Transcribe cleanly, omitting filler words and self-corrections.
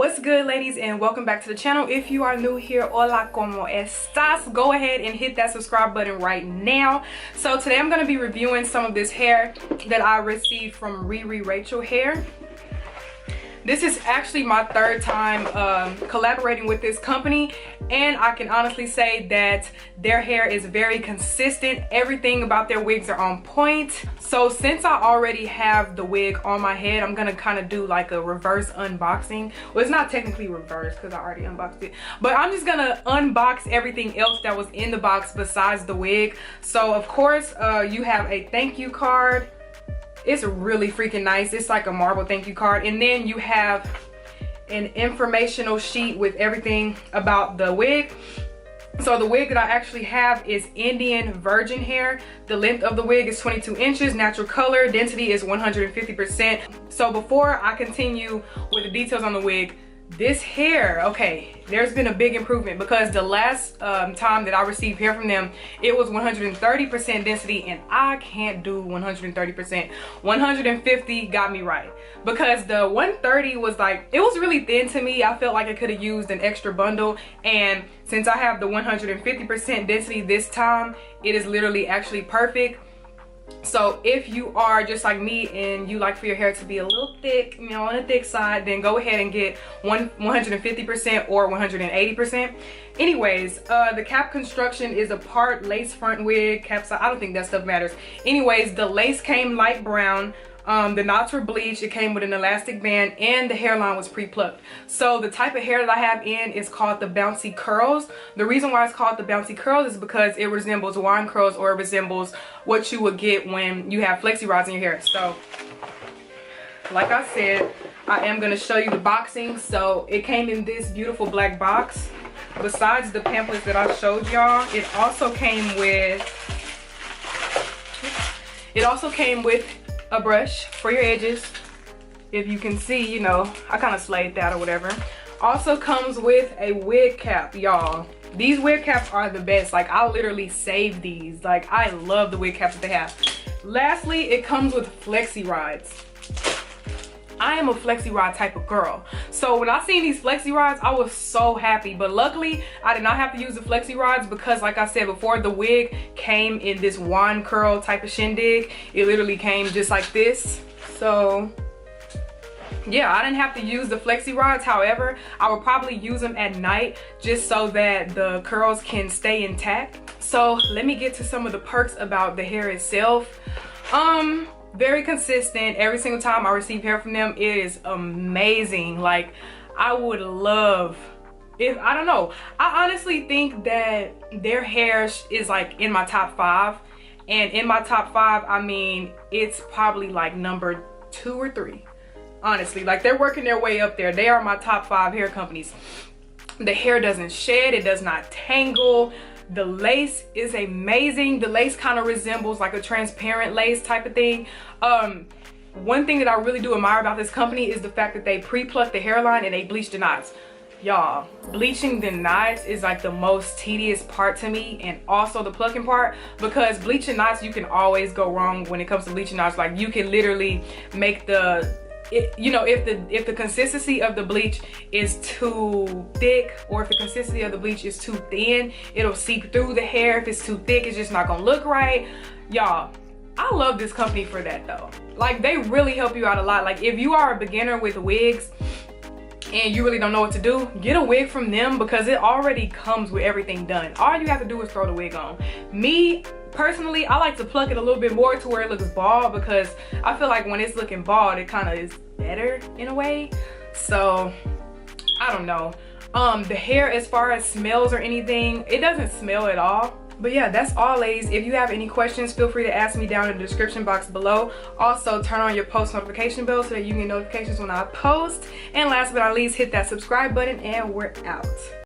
What's good, ladies, and welcome back to the channel. If you are new here, hola, como estas? Go ahead and hit that subscribe button right now. So today I'm going to be reviewing some of this hair that I received from RiRi Rachel Hair. This is actually my third time collaborating with this company, and I can honestly say that their hair is very consistent. Everything about their wigs are on point. So since I already have the wig on my head, I'm gonna kind of do like a reverse unboxing. Well, it's not technically reverse because I already unboxed it, but I'm just gonna unbox everything else that was in the box besides the wig. So of course, you have a thank you card. It's really freaking nice. It's like a marble thank you card. And then you have an informational sheet with everything about the wig. So the wig that I actually have is Indian virgin hair. The length of the wig is 22 inches, natural color, density is 150%. So before I continue with the details on the wig, this hair, okay, there's been a big improvement because the last time that I received hair from them, it was 130% density, and I can't do 130%. 150 got me right, because the 130 was like, it was really thin to me. I felt like I could have used an extra bundle, and since I have the 150% density this time, it is literally actually perfect. So if you are just like me and you like for your hair to be a little thick, you know, on the thick side, then go ahead and get 150% or 180%. Anyways, the cap construction is a part lace front wig, cap side. I don't think that stuff matters. Anyways, the lace came light brown. The knots were bleached. It came with an elastic band, and the hairline was pre-plucked. So the type of hair that I have in is called the Bouncy curls. The reason why it's called the Bouncy curls is because it resembles wine curls, or it resembles what you would get when you have flexi rods in your hair. So like I said, I am going to show you the boxing. So it came in this beautiful black box. Besides the pamphlets that I showed y'all, it also came with a brush for your edges. If you can see, you know, I kind of slayed that or whatever. Also comes with a wig cap, y'all. These wig caps are the best. Like, I literally saved these. Like, I love the wig caps that they have. Lastly, it comes with flexi rods. I am a flexi rod type of girl. So when I seen these flexi rods, I was so happy. But luckily, I did not have to use the flexi rods because, like I said before, the wig came in this wand curl type of shindig. It literally came just like this. So yeah, I didn't have to use the flexi rods. However, I would probably use them at night just so that the curls can stay intact. So let me get to some of the perks about the hair itself. Very consistent. Every single time I receive hair from them, it is amazing. Like, I would love, if, I don't know, I honestly think that their hair is like in my top 5. And in my top 5, I mean, it's probably like number 2 or 3. Honestly, like, they're working their way up there. They are my top 5 hair companies. The hair doesn't shed, it does not tangle. The lace is amazing. The lace kind of resembles like a transparent lace type of thing. One thing that I really do admire about this company is the fact that they pre-pluck the hairline and they bleach the knots. Y'all, bleaching the knots is like the most tedious part to me, and also the plucking part, because bleaching knots, you can always go wrong when it comes to bleaching knots. Like, you can literally make you know, if the consistency of the bleach is too thick, or if the consistency of the bleach is too thin, it'll seep through the hair. If it's too thick, it's just not gonna look right. Y'all, I love this company for that though. Like, they really help you out a lot. Like, if you are a beginner with wigs and you really don't know what to do, get a wig from them, because it already comes with everything done. All you have to do is throw the wig on. Me personally, I like to pluck it a little bit more to where it looks bald, because I feel like when it's looking bald, it kind of is better in a way. So I don't know. The hair, as far as smells or anything, it doesn't smell at all. But yeah, that's all, ladies. If you have any questions, feel free to ask me down in the description box below. Also, turn on your post notification bell so that you get notifications when I post. And last but not least, hit that subscribe button, and we're out.